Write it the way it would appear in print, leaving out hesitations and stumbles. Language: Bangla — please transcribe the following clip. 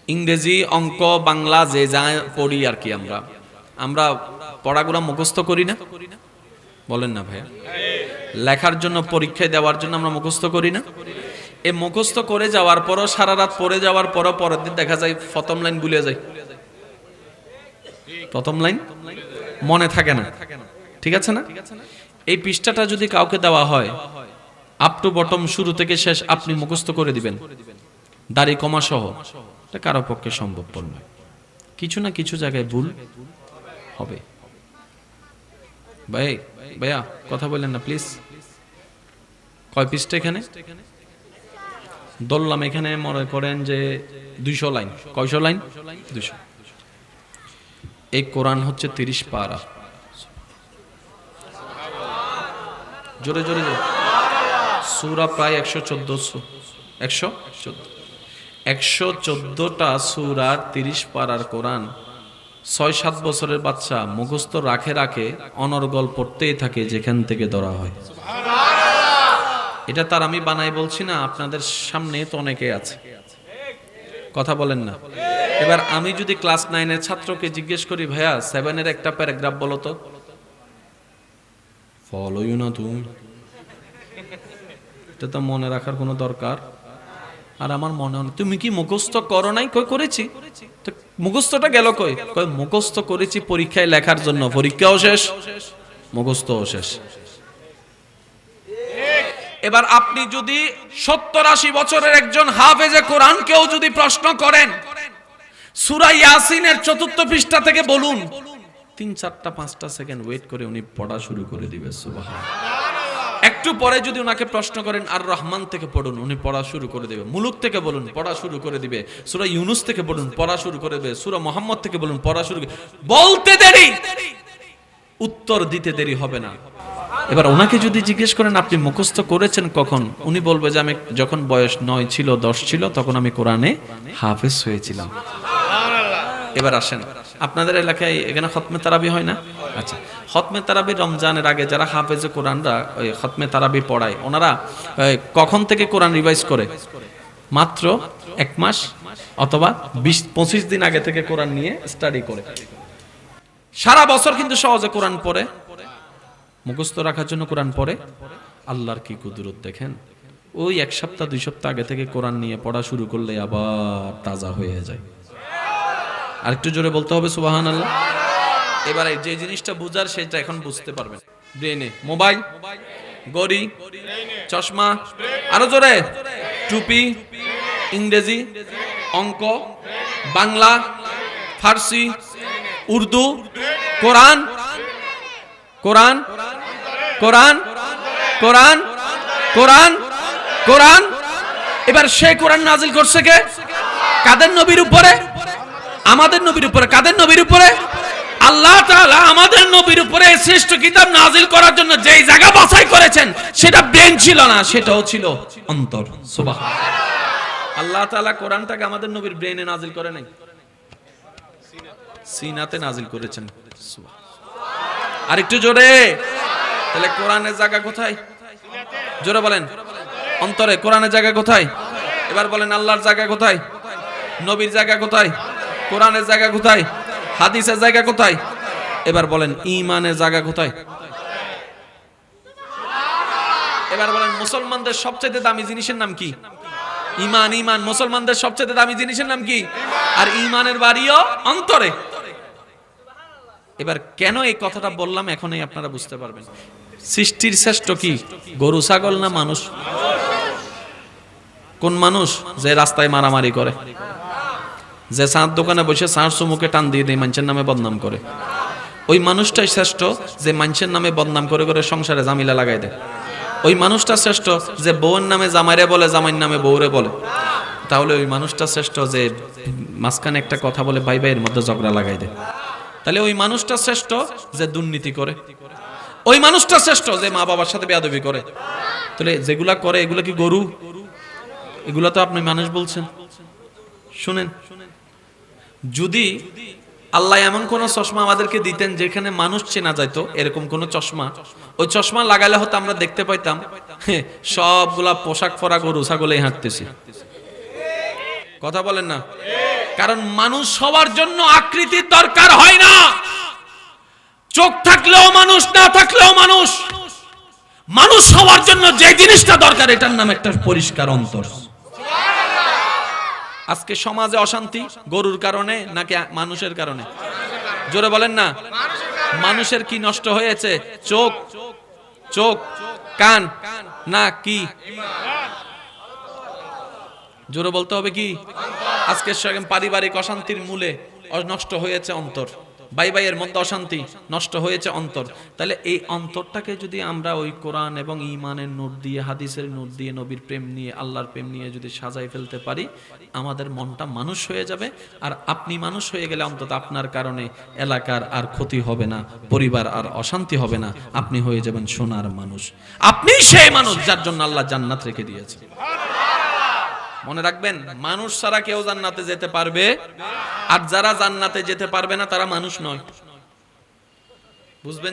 ইংরেজি, অঙ্ক, বাংলা যে যা পড়ি আর কি, আমরা পড়াগুলো মুখস্থ করি না? বলেন না ভাইয়া? লেখার জন্য, পরীক্ষায় দেওয়ার জন্য আমরা মুখস্থ করি না? এই মুখস্থ করে যাওয়ার পরও, সারা রাত পড়ে যাওয়ার পরও পরের দিন দেখা যায় প্রথম লাইন ভুলে যায়, প্রথম লাইন মনে থাকে না। ঠিক আছে না? এই পৃষ্ঠাটা যদি কাউকে দেওয়া হয়, আপ টু বটম, শুরু থেকে শেষ আপনি মুখস্থ করে দিবেন, দাড়ি কমা সহ, এটা কারো পক্ষে সম্ভবপর নয়। কিছু না কিছু জায়গায় ভুল হবে। ভাইয়া কথা বললেন না প্লিজ। কয় পৃষ্ঠা এখানে ধরলাম? এখানে মনে করেন যে 200 লাইন। কয়শো লাইন? 200। এই কোরআন হচ্ছে 30 পারা। জোরে জোরে জোরে। সূরা প্রায় 114টা সূরার 30 পারার কোরআন 6-7 বছরের বাচ্চা মুখস্থ রাখে অনর্গল পড়তেই থাকে যেখান থেকে ধরা হয়। এটা তার আমি বানাই বলছি না, আপনাদের সামনে তো অনেকে আছে, কথা বলেন না। এবার আমি যদি ক্লাস 9-এর ছাত্রকে জিজ্ঞেস করি, ভাইয়া 7-এর একটা প্যারাগ্রাফ বলো তো, ফলো ইউ না তুমি, এটা তো মনে রাখার কোনো দরকার। আর আমার মনে হয় তুমি কি মুখস্থ করো নাই? কই করেছি। তো মুখস্থটা গেল কই? কই মুখস্থ করেছি পরীক্ষায় লেখার জন্য, পরীক্ষাও শেষ, মুখস্থও শেষ। এবার আপনি যদি 70-80 বছরের একজন হাফেজে কোরআনকেও যদি প্রশ্ন করেন, সূরা ইয়াসিনের 4th পৃষ্ঠা থেকে বলুন, 3-4-5 সেকেন্ড ওয়েট করে উনি পড়া শুরু করে দিবে। সুবহানাল্লাহ। একটু পরে যদি ওনাকে প্রশ্ন করেন আর রহমান থেকে পড়ুন, উনি পড়া শুরু করে দিবে। মুলুক থেকে বলুন, পড়া শুরু করে দিবে। সূরা ইউনুস থেকে বলুন, পড়া শুরু করে দিবে। সূরা মুহাম্মদ থেকে বলুন, পড়া শুরু। বলতে দেরি, উত্তর দিতে দেরি হবে না। এবার ওনাকে যদি জিজ্ঞেস করেন আপনি মুখস্থ করেছেন কখন, উনি বলবে যে আমি যখন বয়স 9 ছিল, 10 ছিল, তখন আমি কোরআনে হাফেজ হয়েছিলাম। এবার আসেন, আপনাদের এলাকায় এখানে খতমে তারাবি হয় না? আচ্ছা, খতমে তারাবি রমজানের আগে যারা হাফেজে কোরআনরা ওই খতমে তারাবি পড়ায়, ওনারা কখন থেকে কোরআন রিভাইজ করে? মাত্র 1 মাস অথবা 20-25 দিন আগে থেকে কোরআন নিয়ে স্টাডি করে। সারা বছর কিন্তু সহজে কোরআন পড়ে, মুখস্থ রাখার জন্য কোরআন পড়ে। আল্লাহর কি কুদরত দেখেন, ওই 1 সপ্তাহ 2 সপ্তাহ আগে থেকে কোরআন নিয়ে পড়া শুরু করলে আবার তাজা হয়ে যায়। আরেকটু জোরে বলতে হবে সুবহানাল্লাহ। এবারে যে জিনিসটা বুঝার সেটা এখন বুঝতে পারবেন। ব্রেনে মোবাইল, ঘড়ি, চশমা, আরো জোরে, টুপি, ইংরেজি, অঙ্ক, বাংলা, ফার্সি, উর্দু, কোরআন, কোরআন, কোরআন, কোরআন, কোরআন, কোরআন। এবার সেই কোরআন নাজিল করছে কে? কাদের নবীর উপরে? আমাদের নবীর উপরে। কাদের নবীর উপরে? আল্লাহ তাআলা আমাদের নবীর উপরে শ্রেষ্ঠ কিতাব নাজিল করার জন্য যেই জায়গা বাছাই করেছেন সেটা ব্রেন ছিল না, সেটাও ছিল অন্তর। সুবহানাল্লাহ। আল্লাহ তাআলা কোরআনটাকে আমাদের নবীর ব্রেনে নাজিল করে নাই, সিনাতে নাজিল করেছেন। সুবহানাল্লাহ। আরেকটু জোরে। তাহলে কোরআনের জায়গা কোথায়? জোরে বলেন। অন্তরে। কোরআনের জায়গা কোথায়? এবার বলেন আল্লাহর জায়গা কোথায়? নবীর জায়গা কোথায়? কোরআনের জায়গা কোথায়? হাদিসের জায়গা কোথায়? এবার বলেন ঈমানের জায়গা কোথায়? এবার বলেন মুসলমানদের সবচেয়ে দামি জিনিসের নাম কি? ঈমান। ঈমান মুসলমানদের সবচেয়ে দামি জিনিসের নাম কি? আর ঈমানের বাড়িও অন্তরে। এবার কেন এই কথাটা বললাম এখনই আপনারা বুঝতে পারবেন। সৃষ্টির শ্রেষ্ঠ কি? গরু ছাগল না মানুষ? কোন মানুষ? যে রাস্তায় মারামারি করে, যে চাঁদ দোকানে বসে চাঁদ চুমুকে টান দিয়ে দেয়, মানুষের নামে বদনাম করে। ওই মানুষটাই শ্রেষ্ঠ যে মানুষের নামে বদনাম করে করে সংসারে জামিলা লাগাই দেয়। ওই মানুষটা শ্রেষ্ঠ যে বউয়ের নামে জামাইরে বলে, জামাইয়ের নামে বউরে বলে। তাহলে ওই মানুষটা শ্রেষ্ঠ যে মাঝখানে একটা কথা বলে ভাই ভাইয়ের মধ্যে ঝগড়া লাগাই দেয়। তাহলে ওই মানুষটা শ্রেষ্ঠ যে দুর্নীতি করে। ওই মানুষটা শ্রেষ্ঠ যে মা বাবার সাথে বেয়াদবি করে। তাহলে যেগুলা করে এগুলা কি গরু? এগুলা তো আপনি মানুষ বলছেন। শুনেন, যদি আল্লাহ এমন কোন চশমা আমাদেরকে দিতেন যেখানে মানুষ চেনা যাইতো, এরকম কোন চশমা, ওই চশমা লাগালে হয়তো আমরা দেখতে পাইতাম সবগুলা পোশাক পরা গরু ছাগলেই হাঁটতেছি। কথা বলেন না? কারণ মানুষ সবার জন্য আকৃতির দরকার হয় না। চোখ থাকলেও মানুষ, না থাকলেও মানুষ। মানুষ সবার জন্য যে জিনিসটা দরকার এটার নাম একটা পরিষ্কার অন্তর। আজকে সমাজে অশান্তি গরুর কারণে নাকি মানুষের কারণে? জোরে বলেন না। মানুষের কি নষ্ট হয়েছে? চোখ, চোখ, কান, না কি? জোরে বলতে হবে কি? আজকে পারিবারিক অশান্তির মূলে নষ্ট হয়েছে অন্তর। ভাই ভাইয়ের মধ্যে অশান্তি, নষ্ট হয়েছে অন্তর। তাহলে এই অন্তরটাকে যদি আমরা ওই কোরআন এবং ঈমানের নূর দিয়ে, হাদিসের নূর দিয়ে, নবীর প্রেম নিয়ে, আল্লাহর প্রেম নিয়ে যদি সাজাই ফেলতে পারি, আমাদের মনটা মানুষ হয়ে যাবে। আর আপনি মানুষ হয়ে গেলে অন্তত আপনার কারণে এলাকার আর ক্ষতি হবে না, পরিবার আর অশান্তি হবে না। আপনি হয়ে যাবেন সোনার মানুষ। আপনি সেই মানুষ যার জন্য আল্লাহ জান্নাত রেখে দিয়েছে। মনে রাখবেন, মানুষ ছাড়া কেউ জান্নাতে যেতে পারবে, আর যারা জান্নাতে যেতে পারবে না তারা মানুষ নয়। বুঝবেন?